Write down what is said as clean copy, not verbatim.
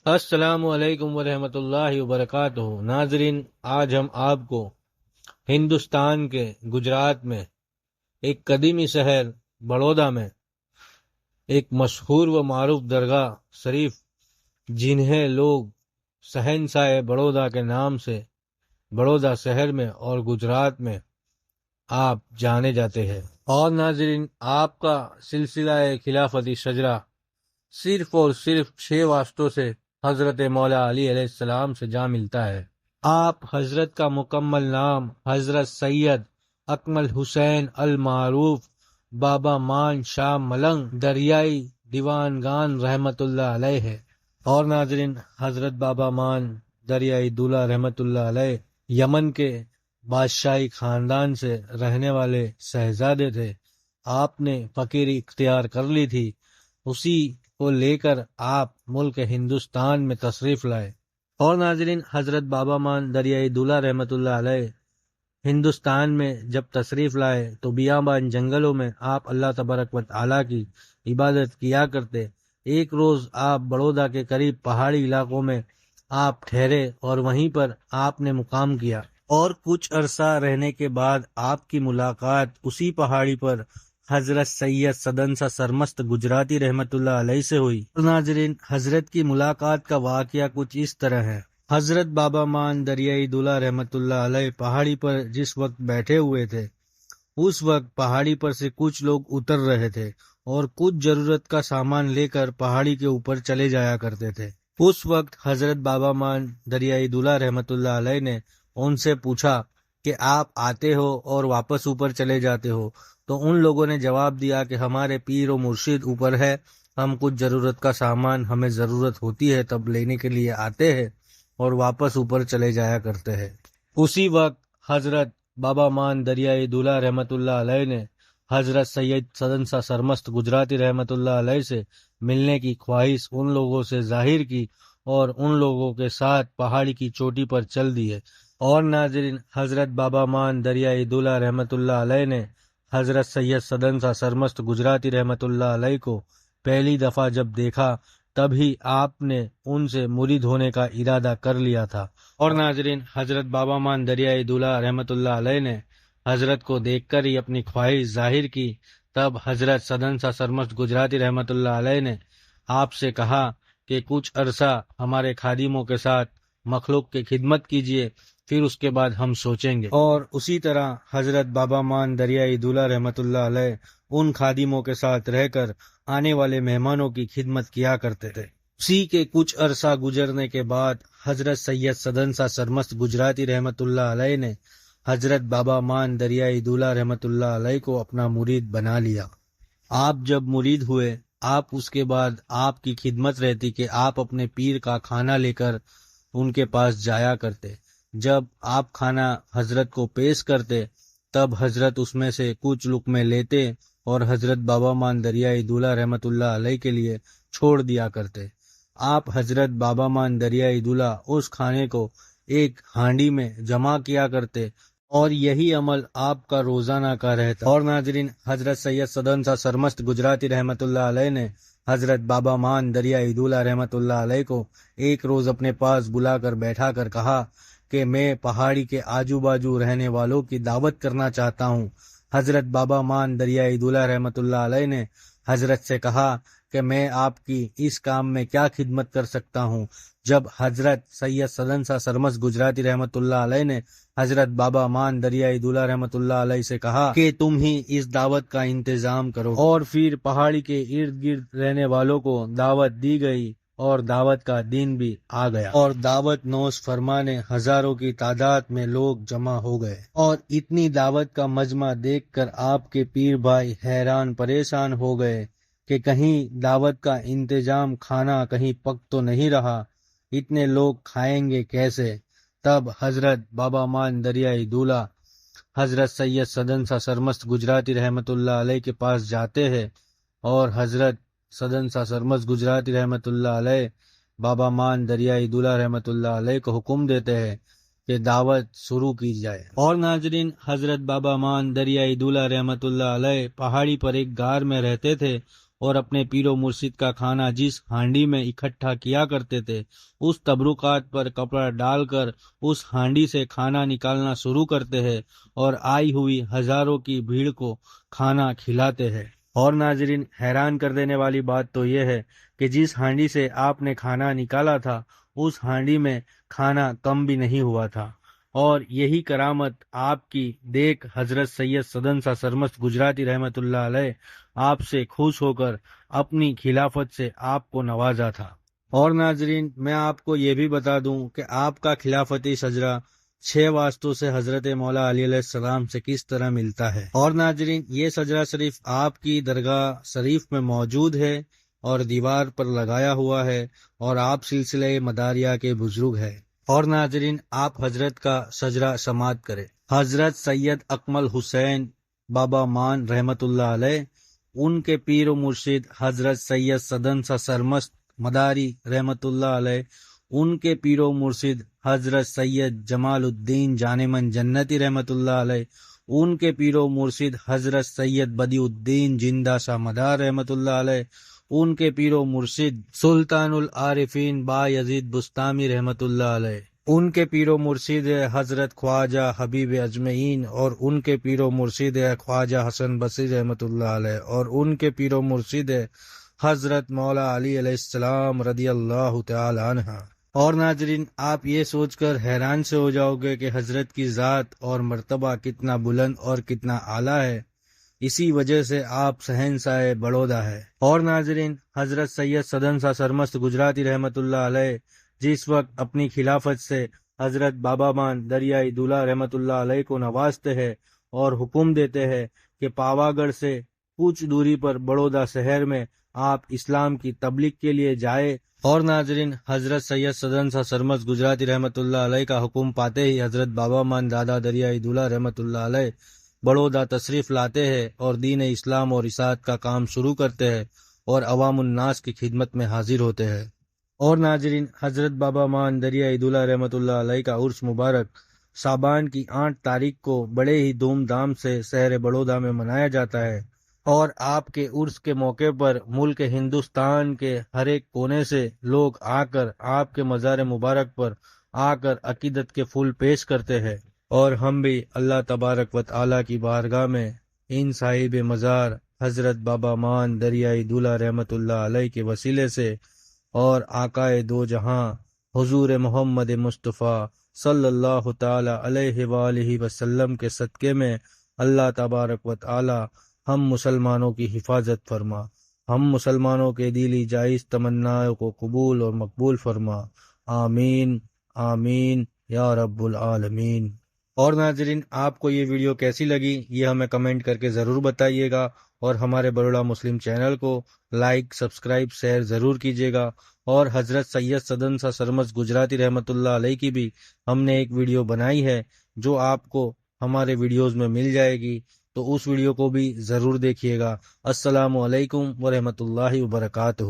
السلام علیکم ورحمۃ اللہ وبرکاتہ۔ ناظرین، آج ہم آپ کو ہندوستان کے گجرات میں ایک قدیمی شہر بڑودہ میں ایک مشہور و معروف درگاہ شریف، جنہیں لوگ شہنشاہ بڑودہ کے نام سے بڑودہ شہر میں اور گجرات میں آپ جانے جاتے ہیں۔ اور ناظرین، آپ کا سلسلہ خلافتی شجرہ صرف اور صرف 6 واسطوں سے حضرت مولا علی علیہ السلام سے جا ملتا ہے۔ آپ حضرت کا مکمل نام حضرت سید اکمل حسین المعروف بابا مان شاہ ملنگ دریائی دیوان گان رحمت اللہ علیہ ہے۔ اور ناظرین، حضرت بابا مان دریائی دولہ رحمت اللہ علیہ یمن کے بادشاہی خاندان سے رہنے والے شہزادے تھے۔ آپ نے فقیری اختیار کر لی تھی، اسی کو لے کر آپ ملک ہندوستان میں تشریف لائے۔ اور ناظرین، حضرت بابا مان دریائی دولہ رحمت اللہ علیہ ہندوستان میں جب تشریف لائے تو بیابان جنگلوں میں آپ اللہ تبارک و تعالیٰ کی عبادت کیا کرتے۔ ایک روز آپ بڑودہ کے قریب پہاڑی علاقوں میں آپ ٹھہرے اور وہیں پر آپ نے مقام کیا، اور کچھ عرصہ رہنے کے بعد آپ کی ملاقات اسی پہاڑی پر حضرت سید سدنسا سرمست گجراتی رحمت اللہ علیہ سے ہوئی۔ ناظرین، حضرت کی ملاقات کا واقعہ کچھ اس طرح ہے۔ حضرت بابا مان دریائی دولہ رحمت اللہ علیہ پہاڑی پر جس وقت بیٹھے ہوئے تھے، اس وقت پہاڑی پر سے کچھ لوگ اتر رہے تھے اور کچھ ضرورت کا سامان لے کر پہاڑی کے اوپر چلے جایا کرتے تھے۔ اس وقت حضرت بابا مان دریائی دولہ رحمت اللہ علیہ نے ان سے پوچھا کہ آپ آتے ہو اور واپس اوپر چلے جاتے ہو؟ تو ان لوگوں نے جواب دیا کہ ہمارے پیر و مرشد اوپر ہے، ہم کچھ ضرورت کا سامان ہمیں ضرورت ہوتی ہے تب لینے کے لیے آتے ہیں اور واپس اوپر چلے جایا کرتے ہیں۔ اسی وقت حضرت بابا مان دریائی دولہ رحمت اللہ علیہ نے حضرت سید سدنسا سرمست گجراتی رحمت اللہ علیہ سے ملنے کی خواہش ان لوگوں سے ظاہر کی اور ان لوگوں کے ساتھ پہاڑی کی چوٹی پر چل دیے۔ اور ناظرین، حضرت بابا مان دریائی دولہ رحمت اللہ علیہ نے حضرت سید سدنسا سرمست گجراتی رحمت اللہ علیہ کو پہلی دفعہ جب دیکھا تب ہی آپ نے ان سے مرید ہونے کا ارادہ کر لیا تھا۔ اور ناظرین، حضرت بابا مان دریائی دولہ رحمت اللہ علیہ نے حضرت کو دیکھ کر ہی اپنی خواہش ظاہر کی۔ تب حضرت سدنسا سرمست گجراتی رحمت اللہ علیہ نے آپ سے کہا کہ کچھ عرصہ ہمارے خادموں کے ساتھ مخلوق کی خدمت کیجیے، پھر اس کے بعد ہم سوچیں گے۔ اور اسی طرح حضرت بابا مان دریائی دولہ رحمت اللہ علیہ ان خادموں کے ساتھ رہ کر آنے والے مہمانوں کی خدمت کیا کرتے تھے۔ اسی کے کچھ عرصہ گزرنے کے بعد حضرت سید سدنسا سرمست گجراتی رحمت اللہ علیہ نے حضرت بابا مان دریائی دولہ رحمت اللہ علیہ کو اپنا مرید بنا لیا۔ آپ جب مرید ہوئے، آپ اس کے بعد آپ کی خدمت رہتی کہ آپ اپنے پیر کا کھانا لے کر ان کے پاس جایا کرتے۔ جب آپ کھانا حضرت کو پیش کرتے تب حضرت اس میں سے کچھ لقمے لیتے اور حضرت بابا مان دریائی دولہ رحمت اللہ علیہ کے لیے چھوڑ دیا کرتے۔ آپ حضرت بابا مان دریائی دولہ اس کھانے کو ایک ہانڈی میں جمع کیا کرتے اور یہی عمل آپ کا روزانہ کا رہتا۔ اور ناظرین، حضرت سید سدنسا سرمست گجراتی رحمت اللہ علیہ نے حضرت بابا مان دریائی دولہ رحمت اللہ علیہ کو ایک روز اپنے پاس بلا کر بیٹھا کر کہا کہ میں پہاڑی کے آجو باجو رہنے والوں کی دعوت کرنا چاہتا ہوں۔ حضرت بابا مان دریائی دولہ رحمت اللہ علیہ نے حضرت سے کہا کہ میں آپ کی اس کام میں کیا خدمت کر سکتا ہوں؟ جب حضرت سید سدنسا سرمست گجراتی رحمت اللہ علیہ نے حضرت بابا مان دریائی دولہ رحمت اللہ علیہ سے کہا کہ تم ہی اس دعوت کا انتظام کرو، اور پھر پہاڑی کے ارد گرد رہنے والوں کو دعوت دی گئی اور دعوت کا دن بھی آ گیا اور دعوت نوش فرمانے ہزاروں کی تعداد میں لوگ جمع ہو گئے۔ اور اتنی دعوت کا مجمع دیکھ کر آپ کے پیر بھائی حیران پریشان ہو گئے کہ کہیں دعوت کا انتظام کھانا کہیں پک تو نہیں رہا، اتنے لوگ کھائیں گے کیسے؟ تب حضرت بابا مان دریائی دولہ حضرت سید سدنسا سرمست گجراتی رحمت اللہ علیہ کے پاس جاتے ہیں اور حضرت سدنسا سرمست گجراتی رحمت اللہ علیہ بابا مان دریائی دولہ رحمت اللہ علیہ کو حکم دیتے ہیں کہ دعوت شروع کی جائے۔ اور ناظرین، حضرت بابا مان دریائی دولہ رحمت اللہ علیہ پہاڑی پر ایک غار میں رہتے تھے اور اپنے پیر و مرشد کا کھانا جس ہانڈی میں اکٹھا کیا کرتے تھے اس تبرکات پر کپڑا ڈال کر اس ہانڈی سے کھانا نکالنا شروع کرتے ہیں اور آئی ہوئی ہزاروں کی بھیڑ کو کھانا کھلاتے ہیں۔ اور ناظرین، حیران کر دینے والی بات تو یہ ہے کہ جس ہانڈی سے آپ نے کھانا نکالا تھا اس ہانڈی میں کھانا کم بھی نہیں ہوا تھا، اور یہی کرامت آپ کی دیکھ حضرت سید سدن شاہ سرمست گجراتی رحمت اللہ علیہ آپ سے خوش ہو کر اپنی خلافت سے آپ کو نوازا تھا۔ اور ناظرین، میں آپ کو یہ بھی بتا دوں کہ آپ کا خلافتی شجرہ 6 واسطوں سے حضرت مولا علی علیہ السلام سے کس طرح ملتا ہے۔ اور ناظرین، یہ شجرہ صرف آپ کی درگاہ شریف میں موجود ہے اور دیوار پر لگایا ہوا ہے، اور آپ سلسلہ مداریہ کے بزرگ ہیں۔ اور ناظرین، آپ حضرت کا شجرہ سماعت کریں۔ حضرت سید اکمل حسین بابا مان رحمت اللہ علیہ، ان کے پیر و مرشد حضرت سید سدن شاہ سرمست مداری رحمت اللہ علیہ، ان کے پیر و مرشد حضرت سید جمال الدین جانمن جنتی رحمت اللہ علیہ، ان کے پیر و مرشد حضرت سید بدیع الدین جندہ شاہ مدار رحمت اللہ علیہ، ان کے پیر و مرشد سلطان العارفین با یزید بستامی رحمت اللہ علیہ، ان کے پیر و مرشد حضرت خواجہ حبیب اجمعین، اور ان کے پیر و مرشد خواجہ حسن بصری رحمت اللہ علیہ، اور ان کے پیر و مرشد حضرت مولا علی علیہ السلام رضی اللہ تعالی عنہ۔ اور ناظرین، آپ یہ سوچ کر حیران سے ہو جاؤ گے کہ حضرت کی ذات اور مرتبہ کتنا بلند اور کتنا اعلیٰ ہے، اسی وجہ سے آپ شہنشاہ بڑودہ ہے۔ اور ناظرین، حضرت سید سدن شاہ سرمست گجراتی رحمت اللہ علیہ جس وقت اپنی خلافت سے حضرت بابا مان دریائے دولہ رحمت اللہ علیہ کو نوازتے ہیں اور حکم دیتے ہیں کہ پاوا گڑھ سے کچھ دوری پر بڑودہ شہر میں آپ اسلام کی تبلیغ کے لیے جائے۔ اور ناظرین، حضرت سید سدن شاہ سرمست گجراتی رحمت اللہ علیہ کا حکم پاتے ہی حضرت بابا مان دادا دریائے دولہ رحمت اللہ علیہ بڑودہ تشریف لاتے ہیں اور دین اسلام اور اشاعت کا کام شروع کرتے ہیں اور عوام الناس کی خدمت میں حاضر ہوتے ہیں۔ اور ناظرین، حضرت بابا مان دریائے دولہ رحمت اللہ علیہ کا عرس مبارک شعبان کی 8 تاریخ کو بڑے ہی دھوم دھام سے شہر بڑودہ میں منایا جاتا ہے، اور آپ کے عرس کے موقع پر ملک ہندوستان کے ہر ایک کونے سے لوگ آ کر آپ کے مزار مبارک پر آ کر عقیدت کے پھول پیش کرتے ہیں، اور ہم بھی اللہ تبارک و تعالیٰ کی بارگاہ میں ان صاحب مزار حضرت بابا مان دریائے دولہ رحمت اللہ علیہ کے وسیلے سے اور آقائے دو جہاں حضور محمد مصطفیٰ صلی اللہ تعالی علیہ وآلہ وسلم کے صدقے میں اللہ تبارک و تعالی ہم مسلمانوں کی حفاظت فرما، ہم مسلمانوں کے دلی جائز تمناؤں کو قبول اور مقبول فرما، آمین آمین یا رب العالمین۔ اور ناظرین، آپ کو یہ ویڈیو کیسی لگی یہ ہمیں کمنٹ کر کے ضرور بتائیے گا، اور ہمارے بروڑا مسلم چینل کو لائک، سبسکرائب، شیئر ضرور کیجیے گا۔ اور حضرت سید سدن شاہ سرمست گجراتی رحمت اللہ علیہ کی بھی ہم نے ایک ویڈیو بنائی ہے جو آپ کو ہمارے ویڈیوز میں مل جائے گی، تو اس ویڈیو کو بھی ضرور دیکھیے گا۔ السلام علیکم ورحمۃ اللہ وبرکاتہ۔